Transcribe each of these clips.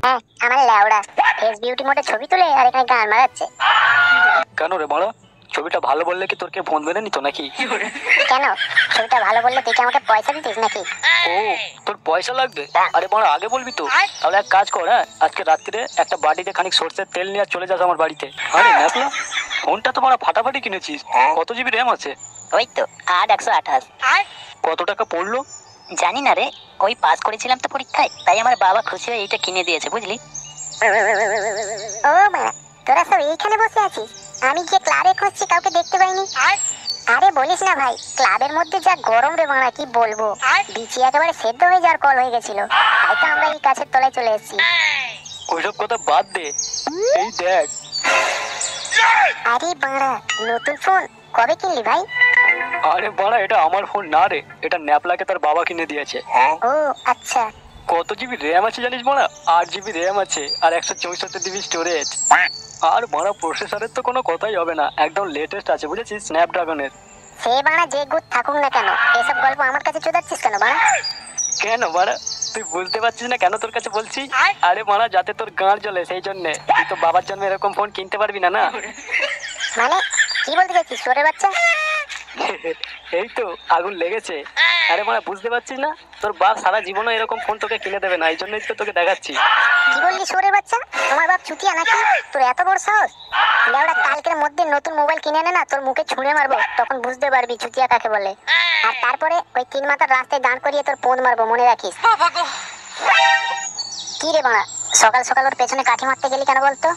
হ্যাঁ আমার লেওড়া ফেস বিউটি মোডে ছবি তুলে আর এখানে গান মারাচ্ছে। কেন রে বড়, ছবিটা ভালো বললে কি তোর কে ফোন মেরে নিত নাকি? কেন ছবিটা ভালো বললে তুই কি আমাকে পয়সা দিতিস নাকি? ও তোর পয়সা লাগবে? আরে বড় আগে বলবি তো। তাহলে এক কাজ কর, হ্যাঁ আজকে রাত্রিরে একটা বাটিতে খানিক সরষের তেল নিয়ে চলে যাস আমার বাড়িতে। আরে ন্যাপলা, ফোনটা তো বড় ফাটাফাটি কিনেছিস, কত জিবি র্যাম আছে? ওই তো 8/128। কত টাকা পড়লো? জানি না রে, ওই পাস করেছিলাম তো পরীক্ষায়, তাই আমার বাবা খুশি হয়ে এইটা কিনে দিয়েছে বুঝলি। ও মা, তোরা সব এইখানে বসে আছিস? আমি যে ক্লাবে খুঁজছি কাউকে দেখতে পাইনি। আরে বলিস না ভাই, ক্লাবের মধ্যে যা গরম রে বাবা, কি বলবো, বিচি একেবারে সেদ্ধ হয়ে যাওয়ার কল হয়ে গেছিল, তাই তো আমরা এই কাছের তলায় চলে এসেছি। ওইসব কথা বাদ দে, এই দেখ। আরে বাড়া, নতুন ফোন কবে কিনলি ভাই? আরে বাড়া, এটা আমার ফোন না রে, এটা ন্যাপলাকে তার বাবা কিনে দিয়েছে। ও আচ্ছা। কত জিবি র্যাম আছে জানিস বড়া? 8 জিবি র্যাম আছে আর 164 জিবি স্টোরেজ। আর বড়া প্রসেসরের তো কোনো কথাই হবে না, একদম লেটেস্ট আছে বুঝেছিস, স্ন্যাপড্রাগনের। সে বাড়া যে গুড থাকুক না কেন, এসব গল্প আমার কাছে চোদাচ্ছিস কেন বাড়া? কেন বাড়া, তুই বুঝতে পারছিস না কেন তোর কাছে বলছি? আরে বাড়া, যাতে তোর গাঁড় জ্বলে সেই জন্যে। তুই তো বাবার জন্য এরকম ফোন কিনতে পারবি না না। মানে কি বলতে চাইছিস সোরের বাচ্চা? এই তো আগুন লেগেছে। আরে বাড়া, বুঝতে পারছিস না? তোর বাপ সারা জীবনও এরকম ফোন তোকে কিনে দেবে না, এই জন্যই তো তোকে দেখাচ্ছি। কি বললি সোরের বাচ্চা? তোমার বাপ চুতিয়া নাকি? তোর এত বড় সাহস? লেওড়া, কালকের মধ্যে নতুন মোবাইল কিনে নে না, তোর মুখে ছুঁড়ে মারবো, তখন বুঝতে পারবি চুতিয়া কাকে বলে। আর তারপরে ওই 3 মাথার রাস্তায় দাঁড় করিয়ে তোর পোঁদ মারবো, মনে রাখিস। কি রে বাড়া, সকাল সকাল ওর পেছনে কাঠি মারতে গেলি কেন বলতো?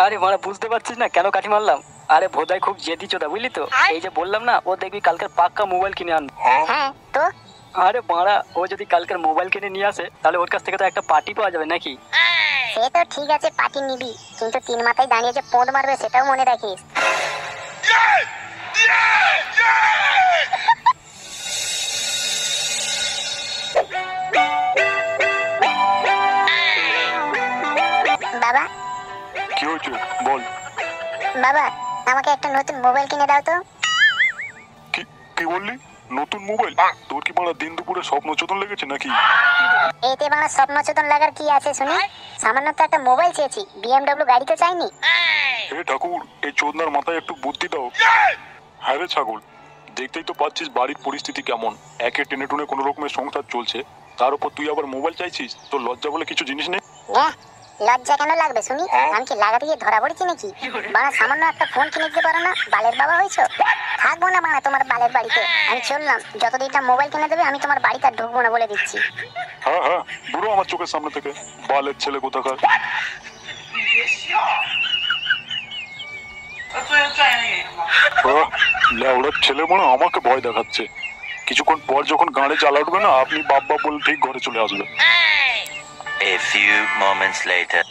আরে বাড়া, বুঝতে পারছিস না কেন কাঠি মারলাম? আরে ভোদাই খুব জেদি চোদা বুঝলি তো, এই যে বললাম না ও দেখবি কালকের পাক্কা মোবাইল কিনে আনবে। হ্যাঁ তো? আরে বাড়া, ও যদি কালকের মোবাইল কিনে নিয়ে আসে তাহলে ওর কাছ থেকে তো একটা পার্টি পাওয়া যাবে নাকি? সে তো ঠিক আছে, পার্টি নিবি, কিন্তু 3 মাথায় দাঁড়িয়ে যে পোঁদ মারবে সেটাও মনে রাখিস। বাবা। কি হয়েছে বল। বাবা, আমাকে একটা নতুন মোবাইল কিনে দাও তো। কি কি বললি? নতুন মোবাইল? তোর কি বড় দিন দুপুরে স্বপ্ন চোদন লেগেছে নাকি? এতে বাবা স্বপ্ন চেতন লাগার কি আছে শুনি? সামান্য তো একটা মোবাইল চেয়েছি, BMW গাড়ি তো চাইনি। হে ঠাকুর, এই চোদনার মাথায় একটু বুদ্ধি দাও। হ্যাঁ রে ছাগল, দেখতেই তো পাচ্ছিস বাড়ির পরিস্থিতি কেমন, একে টেনে টুনে কোনো রকমের সংসার চলছে, তার উপর তুই আবার মোবাইল চাইছিস? তোর লজ্জা বলে কিছু জিনিস নেই? লজ্জা কেন লাগবে শুনি? আমি কি লাগাতে গিয়ে ধরা পড়েছি নাকি? বাবা সামান্য একটা ফোন কিনে দিতে পারো না? বালের বাবা হয়েছো? থাকবো না বাবা তোমার বালের বাড়িতে, আমি চললাম। যতদিন না মোবাইল কিনে দেবে আমি তোমার বাড়িতে আর ঢুকবো না বলে দিচ্ছি। হ্যাঁ হ্যাঁ, বুড়ো আমার চোখের সামনে থেকে, বালের ছেলে কোথাকার। লেওড়ার ছেলে মনে আমাকে ভয় দেখাচ্ছে। কিছুক্ষণ পর যখন গাড়ি জ্বালা উঠবে না, আপনি বাপ বাপ বলে ঠিক ঘরে চলে আসবে। A few moments later.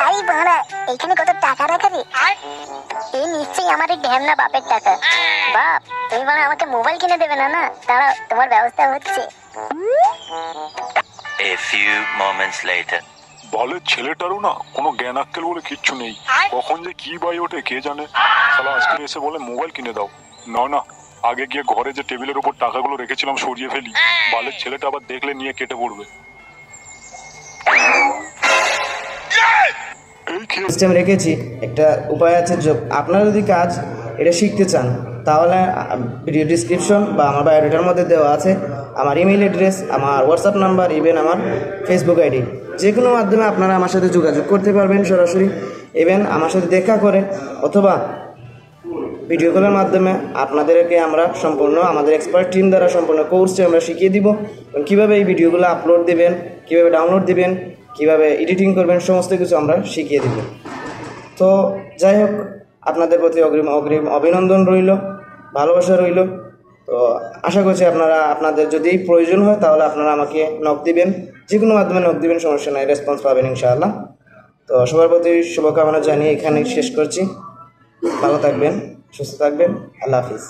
আরে বাড়া, এইখানে কত টাকা রাখা রে? এই নিশ্চয়ই আমার এই ঢ্যামনা বাপের টাকা। বাপ, তুমি বাড়া আমাকে মোবাইল কিনে দেবে না? না দাঁড়াও, তোমার ব্যবস্থা হচ্ছে। A few moments later. বালের ছেলেটারও না কোনো জ্ঞান আক্কেল বলে কিচ্ছু নেই, কখন যে কি বাই ওঠে কে জানে। শালা আজকে এসে বলে মোবাইল কিনে দাও। না না, আগে গিয়ে ঘরে যে টেবিলের উপর টাকাগুলো রেখেছিলাম সরিয়ে ফেলি, বালের ছেলেটা আবার দেখলে নিয়ে কেটে পড়বে। সিস্টেম রেখেছি, একটা উপায় আছে। আপনারা যদি কাজ এটা শিখতে চান তাহলে ভিডিও ডিসক্রিপশন বা আমার বায়োডাটার মধ্যে দেওয়া আছে আমার ইমেল অ্যাড্রেস, আমার হোয়াটসঅ্যাপ নাম্বার, ইভেন আমার ফেসবুক আইডি। যে কোনো মাধ্যমে আপনারা আমার সাথে যোগাযোগ করতে পারবেন সরাসরি, ইভেন আমার সাথে দেখা করে অথবা ভিডিও কলের মাধ্যমে আপনাদেরকে আমরা সম্পূর্ণ আমাদের এক্সপার্ট টিম দ্বারা সম্পূর্ণ কোর্সটি আমরা শিখিয়ে দিব। কীভাবে এই ভিডিওগুলো আপলোড দেবেন, কীভাবে ডাউনলোড দেবেন, কীভাবে এডিটিং করবেন, সমস্ত কিছু আমরা শিখিয়ে দেব। তো যাই হোক, আপনাদের প্রতি অগ্রিম অভিনন্দন রইল, ভালোবাসা রইল। তো আশা করছি আপনাদের যদি প্রয়োজন হয় তাহলে আপনারা আমাকে নক দিবেন, যে কোনো মাধ্যমে নক দিবেন, সমস্যা নাই, রেসপন্স পাবেন ইনশাআল্লাহ। তো সবার প্রতি শুভকামনা জানিয়ে এখানে শেষ করছি। ভালো থাকবেন, সুস্থ থাকবেন, আল্লাহ হাফিজ।